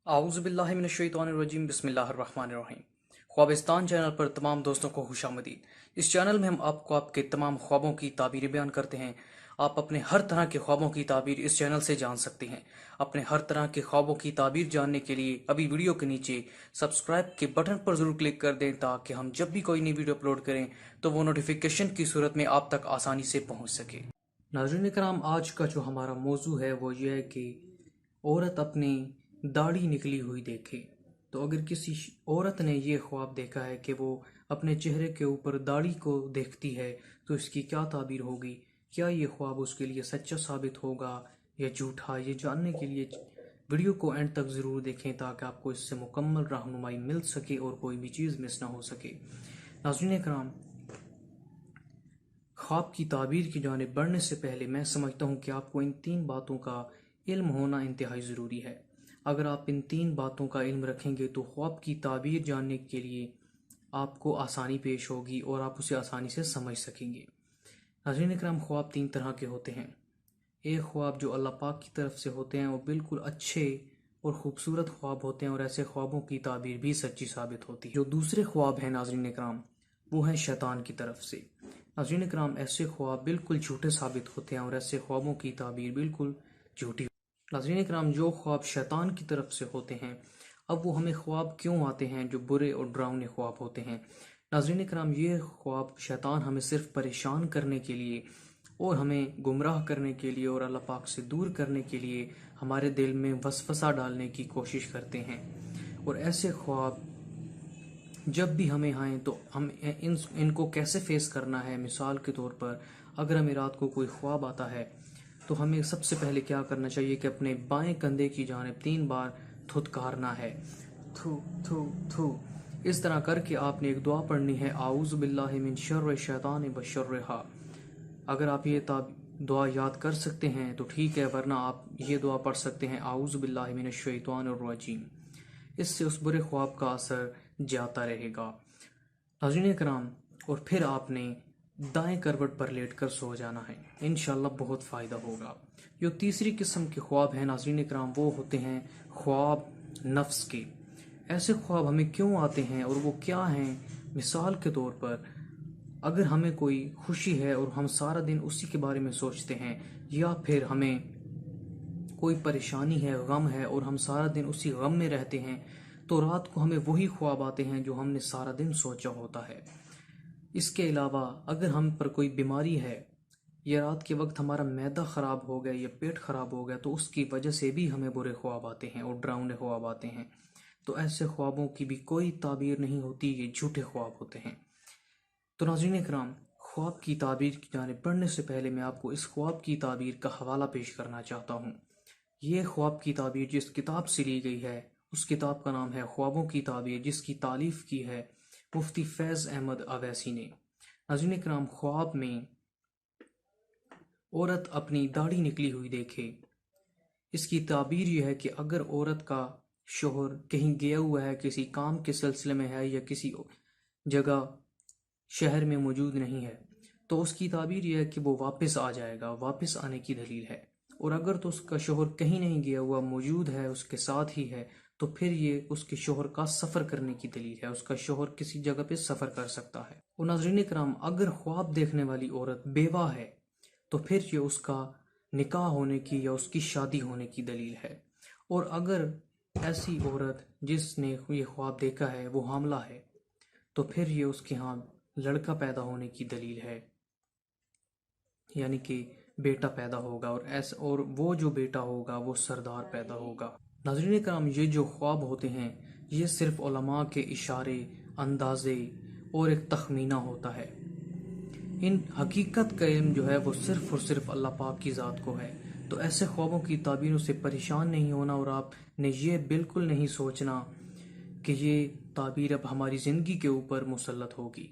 आऊज़ बिल्लाहि मिनश्शैतानिर्रजीम बिस्मिल्लाहिर्रहमानिर्रहीम। ख्वाबिस्तान चैनल पर तमाम दोस्तों को खुशामदीद। इस चैनल में हम आपको आपके तमाम ख्वाबों की ताबीरें बयान करते हैं। आप अपने हर तरह के ख्वाबों की ताबीर इस चैनल से जान सकते हैं। अपने हर तरह के ख्वाबों की ताबीर जानने के लिए अभी वीडियो के नीचे सब्सक्राइब के बटन पर ज़रूर क्लिक कर दें, ताकि हम जब भी कोई नई वीडियो अपलोड करें तो वो नोटिफिकेशन की सूरत में आप तक आसानी से पहुँच सके। नाज़रीन कराम, आज का जो हमारा मौजू है वो ये है कि औरत अपनी दाढ़ी निकली हुई देखे। तो अगर किसी औरत ने ये ख्वाब देखा है कि वो अपने चेहरे के ऊपर दाढ़ी को देखती है, तो इसकी क्या ताबीर होगी? क्या ये ख्वाब उसके लिए सच्चा साबित होगा या झूठा? ये जानने के लिए वीडियो को एंड तक ज़रूर देखें, ताकि आपको इससे मुकम्मल रहनुमाई मिल सके और कोई भी चीज़ मिस ना हो सके। नाज़रीन कराम, ख्वाब की ताबीर की जानिब बढ़ने से पहले मैं समझता हूँ कि आपको इन 3 बातों का इल्म होना इंतहाई ज़रूरी है। अगर आप इन 3 बातों का इल्म रखेंगे तो ख्वाब की ताबीर जानने के लिए आपको आसानी पेश होगी और आप उसे आसानी से समझ सकेंगे। नाज़रीन इकराम, ख्वाब 3 तरह के होते हैं। एक ख्वाब जो अल्लाह पाक की तरफ से होते हैं वो बिल्कुल अच्छे और ख़ूबसूरत ख्वाब होते हैं, और ऐसे ख्वाबों की ताबीर भी सच्ची साबित होती है। जो दूसरे ख्वाब हैं नाज़रीन इकराम, वो हैं शैतान की तरफ से। नाज़रीन इकराम, ऐसे ख्वाब बिल्कुल झूठे साबित होते हैं और ऐसे ख्वाबों की ताबीर बिल्कुल झूठी। नाज़रीन इकराम, जो ख्वाब शैतान की तरफ से होते हैं, अब वो हमें ख्वाब क्यों आते हैं जो बुरे और डरावने ख्वाब होते हैं? नाज़रीन इकराम, ये ख्वाब शैतान हमें सिर्फ परेशान करने के लिए और हमें गुमराह करने के लिए और अल्लाह पाक से दूर करने के लिए हमारे दिल में वसवसा डालने की कोशिश करते हैं। और ऐसे ख्वाब जब भी हमें आएँ तो हम इनको कैसे फेस करना है? मिसाल के तौर पर, अगर हमें रात को कोई ख्वाब आता है तो हमें सबसे पहले क्या करना चाहिए कि अपने बाएं कंधे की जानिब 3 बार थुतकारना है, थू थू थू। इस तरह करके आपने एक दुआ पढ़नी है, आऊज़ु बिल्लाहि मिन शर्रि शैतानि व शर्रिहा। अगर आप ये दुआ याद कर सकते हैं तो ठीक है, वरना आप ये दुआ पढ़ सकते हैं, आऊज़ु बिल्लाहि मिनश शैतानिर रजीम। इससे उस बुरे ख्वाब का असर जाता रहेगा। नाज़रीन कराम, और फिर आपने दाएं करवट पर लेटकर सो जाना है, इंशाल्लाह बहुत फ़ायदा होगा। जो तीसरी किस्म के ख्वाब हैं नाज़रीन कराम, वो होते हैं ख्वाब नफ्स के। ऐसे ख्वाब हमें क्यों आते हैं और वो क्या हैं? मिसाल के तौर पर, अगर हमें कोई खुशी है और हम सारा दिन उसी के बारे में सोचते हैं, या फिर हमें कोई परेशानी है, गम है और हम सारा दिन उसी गम में रहते हैं, तो रात को हमें वही ख्वाब आते हैं जो हमने सारा दिन सोचा होता है। इसके अलावा अगर हम पर कोई बीमारी है या रात के वक्त हमारा मैदा ख़राब हो गया या पेट ख़राब हो गया, तो उसकी वजह से भी हमें बुरे ख्वाब आते हैं और डरावने ख्वाब आते हैं। तो ऐसे ख्वाबों की भी कोई ताबीर नहीं होती, ये झूठे ख्वाब होते हैं। तो नाज़रीन इकराम, ख्वाब की ताबीर की जानिब बढ़ने से पहले मैं आपको इस ख्वाब की ताबीर का हवाला पेश करना चाहता हूँ। ये ख्वाब की ताबीर जिस किताब से ली गई है, उस किताब का नाम है ख्वाबों की ताबीर, जिसकी तालीफ की है मुफ्ती फैज़ अहमद अवैसी ने। नाज़रीन इकराम, ख्वाब में औरत अपनी दाढ़ी निकली हुई देखे, इसकी ताबीर यह है कि अगर औरत का शोहर कहीं गया हुआ है, किसी काम के सिलसिले में है या किसी जगह शहर में मौजूद नहीं है, तो उसकी ताबीर यह है कि वो वापस आ जाएगा, वापस आने की दलील है। और अगर तो उसका शोहर कहीं नहीं गया हुआ, मौजूद है, उसके साथ ही है, तो फिर ये उसके शोहर का सफ़र करने की दलील है, उसका शोहर किसी जगह पे सफ़र कर सकता है। और नाज़रीन कराम, अगर ख्वाब देखने वाली औरत बेवा है, तो फिर ये उसका निकाह होने की या उसकी शादी होने की दलील है। और अगर ऐसी औरत जिसने ये ख्वाब देखा है वो हामला है, तो फिर ये उसके यहाँ लड़का पैदा होने की दलील है, यानी कि बेटा पैदा होगा, और वो जो बेटा होगा वो सरदार पैदा होगा। नाज़रीन कराम, ये जो ख्वाब होते हैं ये सिर्फ उलमा के इशारे, अंदाज़े और एक तखमीना होता है। इन हकीकत का इल्म जो है वो सिर्फ और सिर्फ अल्लाह पाक की ज़ात को है। तो ऐसे ख्वाबों की ताबीरों से परेशान नहीं होना, और आपने ये बिल्कुल नहीं सोचना कि ये ताबीर अब हमारी ज़िंदगी के ऊपर मुसल्लत होगी।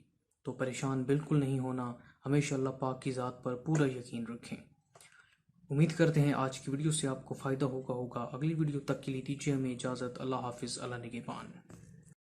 तो परेशान बिल्कुल नहीं होना, हमेशा अल्लाह पाक की ज़ात पर पूरा यकीन रखें। उम्मीद करते हैं आज की वीडियो से आपको फ़ायदा होगा। अगली वीडियो तक के लिए दीजिए हमें इजाज़त। अल्लाह हाफिज़, अल्लाह निगहबान।